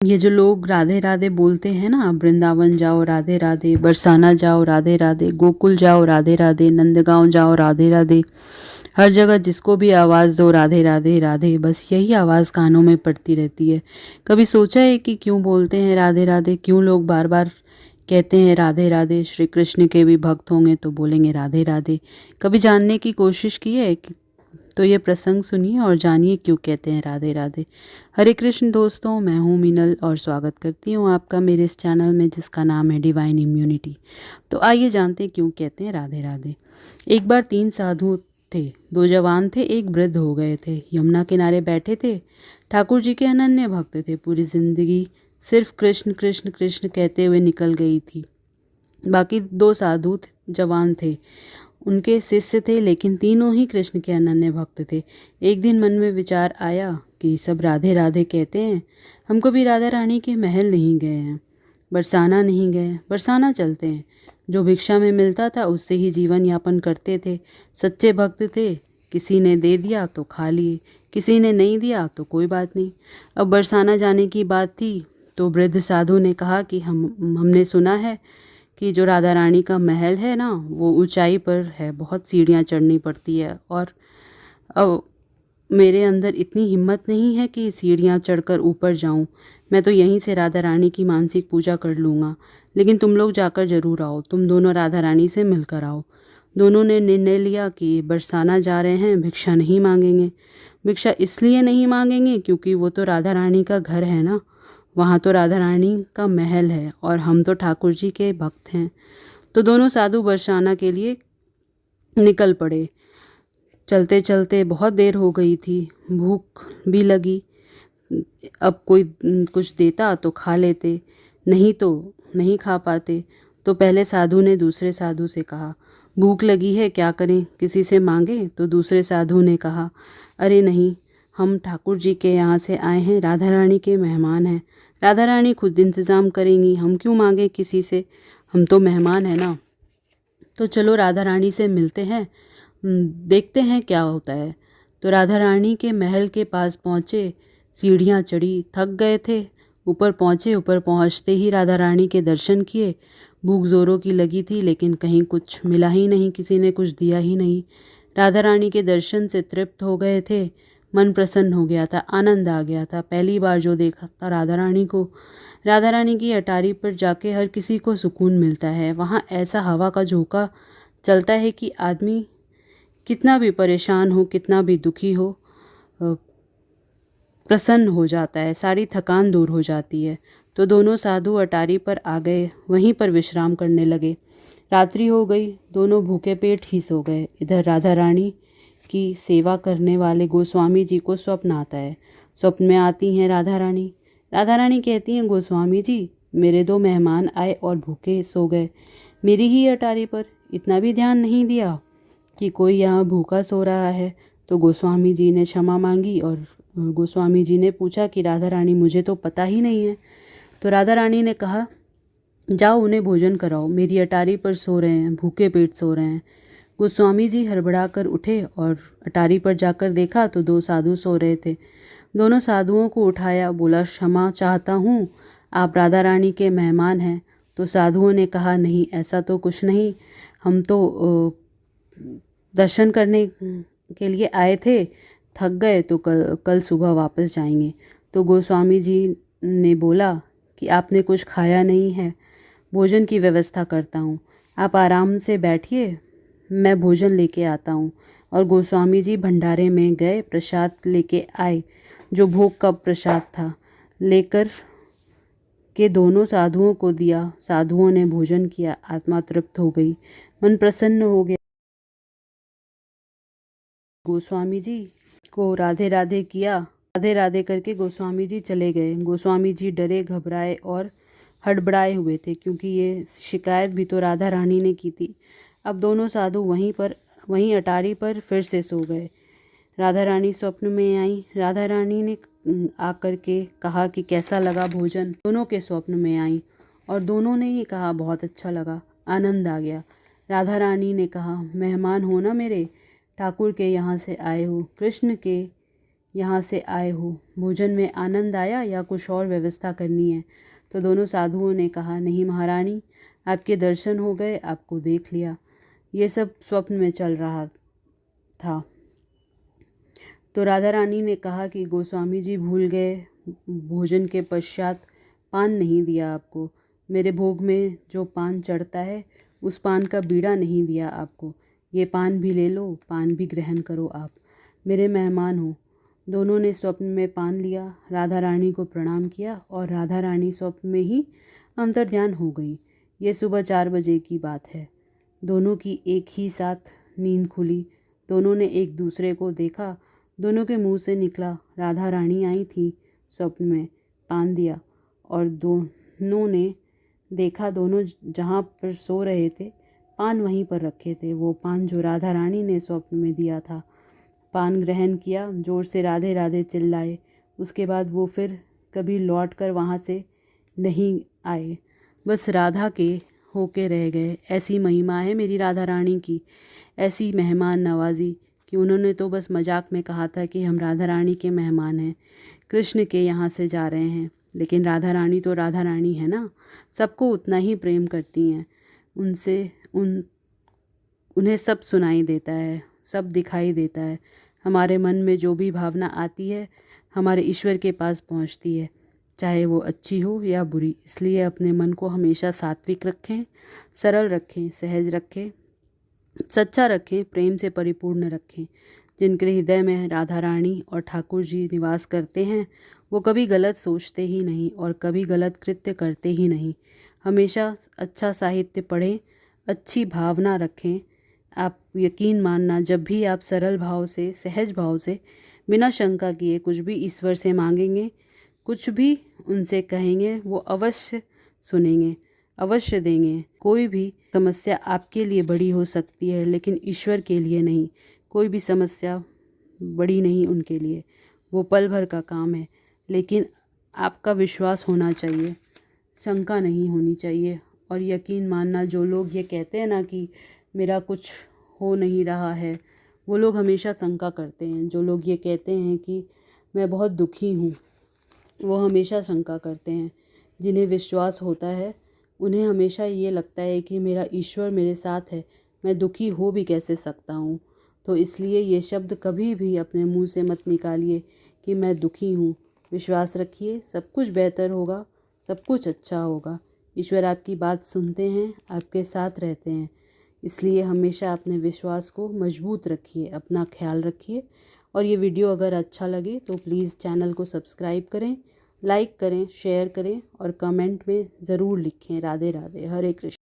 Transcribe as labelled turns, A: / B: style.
A: ये जो लोग राधे राधे बोलते हैं ना, वृंदावन जाओ राधे राधे, बरसाना जाओ राधे राधे, गोकुल जाओ राधे राधे, नंदगांव जाओ राधे राधे, हर जगह जिसको भी आवाज़ दो राधे राधे राधे, बस यही आवाज़ कानों में पड़ती रहती है। कभी सोचा है कि क्यों बोलते हैं राधे राधे, क्यों लोग बार बार कहते हैं राधे राधे? श्री कृष्ण के भी भक्त होंगे तो बोलेंगे राधे राधे। कभी जानने की कोशिश की है तो ये प्रसंग सुनिए और जानिए क्यों कहते हैं राधे राधे। हरे कृष्ण दोस्तों, मैं हूँ मीनल और स्वागत करती हूँ आपका मेरे इस चैनल में जिसका नाम है डिवाइन इम्यूनिटी। तो आइए जानते हैं क्यों कहते हैं राधे राधे। एक बार 3 साधु थे। 2 जवान थे, एक वृद्ध हो गए थे। यमुना किनारे बैठे थे। ठाकुर जी के अनन्य भक्त थे। पूरी जिंदगी सिर्फ कृष्ण कृष्ण कृष्ण कहते हुए निकल गई थी। बाकी 2 साधु जवान थे, उनके शिष्य थे, लेकिन तीनों ही कृष्ण के अनन्य भक्त थे। एक दिन मन में विचार आया कि सब राधे राधे कहते हैं, हम कभी राधा रानी के महल नहीं गए हैं, बरसाना नहीं गए, बरसाना चलते हैं। जो भिक्षा में मिलता था उससे ही जीवन यापन करते थे। सच्चे भक्त थे, किसी ने दे दिया तो खा लिए, किसी ने नहीं दिया तो कोई बात नहीं। अब बरसाना जाने की बात थी तो वृद्ध साधु ने कहा कि हमने सुना है कि जो राधा रानी का महल है ना, वो ऊंचाई पर है, बहुत सीढ़ियाँ चढ़नी पड़ती है, और अब मेरे अंदर इतनी हिम्मत नहीं है कि सीढ़ियाँ चढ़कर ऊपर जाऊं। मैं तो यहीं से राधा रानी की मानसिक पूजा कर लूँगा, लेकिन तुम लोग जाकर ज़रूर आओ, तुम दोनों राधा रानी से मिलकर आओ। दोनों ने निर्णय लिया कि बरसाना जा रहे हैं, भिक्षा नहीं मांगेंगे। भिक्षा इसलिए नहीं मांगेंगे क्योंकि वो तो राधा रानी का घर है ना, वहाँ तो राधा रानी का महल है और हम तो ठाकुर जी के भक्त हैं। तो दोनों साधु बरसाना के लिए निकल पड़े। चलते चलते बहुत देर हो गई थी, भूख भी लगी। अब कोई कुछ देता तो खा लेते, नहीं तो नहीं खा पाते। तो पहले साधु ने दूसरे साधु से कहा, भूख लगी है, क्या करें, किसी से मांगे? तो दूसरे साधु ने कहा, अरे नहीं, हम ठाकुर जी के यहाँ से आए हैं, राधा रानी के मेहमान हैं, राधा रानी खुद इंतज़ाम करेंगी, हम क्यों मांगे किसी से, हम तो मेहमान हैं ना। तो चलो राधा रानी से मिलते हैं, देखते हैं क्या होता है। तो राधा रानी के महल के पास पहुँचे, सीढ़ियाँ चढ़ी, थक गए थे। ऊपर पहुँचे, ऊपर पहुँचते ही राधा रानी के दर्शन किए। भूख ज़ोरों की लगी थी, लेकिन कहीं कुछ मिला ही नहीं, किसी ने कुछ दिया ही नहीं। राधा रानी के दर्शन से तृप्त हो गए थे, मन प्रसन्न हो गया था, आनंद आ गया था। पहली बार जो देखा था राधा रानी को, राधा रानी की अटारी पर जाके हर किसी को सुकून मिलता है। वहाँ ऐसा हवा का झोंका चलता है कि आदमी कितना भी परेशान हो, कितना भी दुखी हो, प्रसन्न हो जाता है, सारी थकान दूर हो जाती है। तो दोनों साधु अटारी पर आ गए, वहीं पर विश्राम करने लगे। रात्रि हो गई, दोनों भूखे पेट ही सो गए। इधर राधा रानी की सेवा करने वाले गोस्वामी जी को स्वप्न आता है। स्वप्न में आती हैं राधा रानी। राधा रानी कहती हैं, गोस्वामी जी, मेरे 2 मेहमान आए और भूखे सो गए, मेरी ही अटारी पर, इतना भी ध्यान नहीं दिया कि कोई यहाँ भूखा सो रहा है। तो गोस्वामी जी ने क्षमा मांगी और गोस्वामी जी ने पूछा कि राधा रानी, मुझे तो पता ही नहीं है। तो राधा रानी ने कहा, जाओ उन्हें भोजन कराओ, मेरी अटारी पर सो रहे हैं, भूखे पेट सो रहे हैं। गोस्वामी जी हड़बड़ा कर उठे और अटारी पर जाकर देखा तो 2 साधु सो रहे थे। दोनों साधुओं को उठाया, बोला, क्षमा चाहता हूँ, आप राधा रानी के मेहमान हैं। तो साधुओं ने कहा, नहीं, ऐसा तो कुछ नहीं, हम तो दर्शन करने के लिए आए थे, थक गए तो कल सुबह वापस जाएंगे। तो गोस्वामी जी ने बोला कि आपने कुछ खाया नहीं है, भोजन की व्यवस्था करता हूँ, आप आराम से बैठिए, मैं भोजन लेके आता हूँ। और गोस्वामी जी भंडारे में गए, प्रसाद लेके आए, जो भोग का प्रसाद था, लेकर के दोनों साधुओं को दिया। साधुओं ने भोजन किया, आत्मा तृप्त हो गई, मन प्रसन्न हो गया। गोस्वामी जी को राधे राधे किया, राधे राधे करके गोस्वामी जी चले गए। गोस्वामी जी डरे, घबराए और हड़बड़ाए हुए थे, क्योंकि ये शिकायत भी तो राधा रानी ने की थी। अब दोनों साधु वहीं अटारी पर फिर से सो गए। राधा रानी स्वप्न में आई। राधा रानी ने आकर के कहा कि कैसा लगा भोजन। दोनों के स्वप्न में आई और दोनों ने ही कहा, बहुत अच्छा लगा, आनंद आ गया। राधा रानी ने कहा, मेहमान हो ना मेरे, ठाकुर के यहाँ से आए हो, कृष्ण के यहाँ से आए हो, भोजन में आनंद आया या कुछ और व्यवस्था करनी है? तो दोनों साधुओं ने कहा, नहीं महारानी, आपके दर्शन हो गए, आपको देख लिया। ये सब स्वप्न में चल रहा था। तो राधा रानी ने कहा कि गोस्वामी जी भूल गए, भोजन के पश्चात पान नहीं दिया आपको। मेरे भोग में जो पान चढ़ता है उस पान का बीड़ा नहीं दिया आपको। ये पान भी ले लो, पान भी ग्रहण करो, आप मेरे मेहमान हो। दोनों ने स्वप्न में पान लिया, राधा रानी को प्रणाम किया और राधा रानी स्वप्न में ही अंतर्ध्यान हो गई। ये सुबह 4 बजे की बात है। दोनों की एक ही साथ नींद खुली। दोनों ने एक दूसरे को देखा। दोनों के मुंह से निकला, राधा रानी आई थी स्वप्न में, पान दिया। और दोनों ने देखा, दोनों जहाँ पर सो रहे थे पान वहीं पर रखे थे, वो पान जो राधा रानी ने स्वप्न में दिया था। पान ग्रहण किया, जोर से राधे राधे चिल्लाए। उसके बाद वो फिर कभी लौट कर वहाँ से नहीं आए, बस राधा के होके रह गए। ऐसी महिमा है मेरी राधा रानी की, ऐसी मेहमान नवाजी कि उन्होंने तो बस मजाक में कहा था कि हम राधा रानी के मेहमान हैं, कृष्ण के यहाँ से जा रहे हैं। लेकिन राधा रानी तो राधा रानी है ना, सबको उतना ही प्रेम करती हैं। उन्हें सब सुनाई देता है, सब दिखाई देता है। हमारे मन में जो भी भावना आती है हमारे ईश्वर के पास पहुंचती है, चाहे वो अच्छी हो या बुरी। इसलिए अपने मन को हमेशा सात्विक रखें, सरल रखें, सहज रखें, सच्चा रखें, प्रेम से परिपूर्ण रखें। जिनके हृदय में राधा रानी और ठाकुर जी निवास करते हैं वो कभी गलत सोचते ही नहीं और कभी गलत कृत्य करते ही नहीं। हमेशा अच्छा साहित्य पढ़ें, अच्छी भावना रखें। आप यकीन मानना, जब भी आप सरल भाव से, सहज भाव से, बिना शंका किए कुछ भी ईश्वर से मांगेंगे, कुछ भी उनसे कहेंगे, वो अवश्य सुनेंगे, अवश्य देंगे। कोई भी समस्या आपके लिए बड़ी हो सकती है लेकिन ईश्वर के लिए नहीं। कोई भी समस्या बड़ी नहीं उनके लिए, वो पल भर का काम है। लेकिन आपका विश्वास होना चाहिए, शंका नहीं होनी चाहिए। और यकीन मानना, जो लोग ये कहते हैं ना कि मेरा कुछ हो नहीं रहा है, वो लोग हमेशा शंका करते हैं। जो लोग ये कहते हैं कि मैं बहुत दुखी हूँ, वो हमेशा शंका करते हैं। जिन्हें विश्वास होता है उन्हें हमेशा ये लगता है कि मेरा ईश्वर मेरे साथ है, मैं दुखी हो भी कैसे सकता हूँ। तो इसलिए ये शब्द कभी भी अपने मुंह से मत निकालिए कि मैं दुखी हूँ। विश्वास रखिए, सब कुछ बेहतर होगा, सब कुछ अच्छा होगा। ईश्वर आपकी बात सुनते हैं, आपके साथ रहते हैं। इसलिए हमेशा अपने विश्वास को मजबूत रखिए, अपना ख्याल रखिए। और ये वीडियो अगर अच्छा लगे तो प्लीज़ चैनल को सब्सक्राइब करें, लाइक करें, शेयर करें और कमेंट में ज़रूर लिखें। राधे राधे, हरे कृष्ण।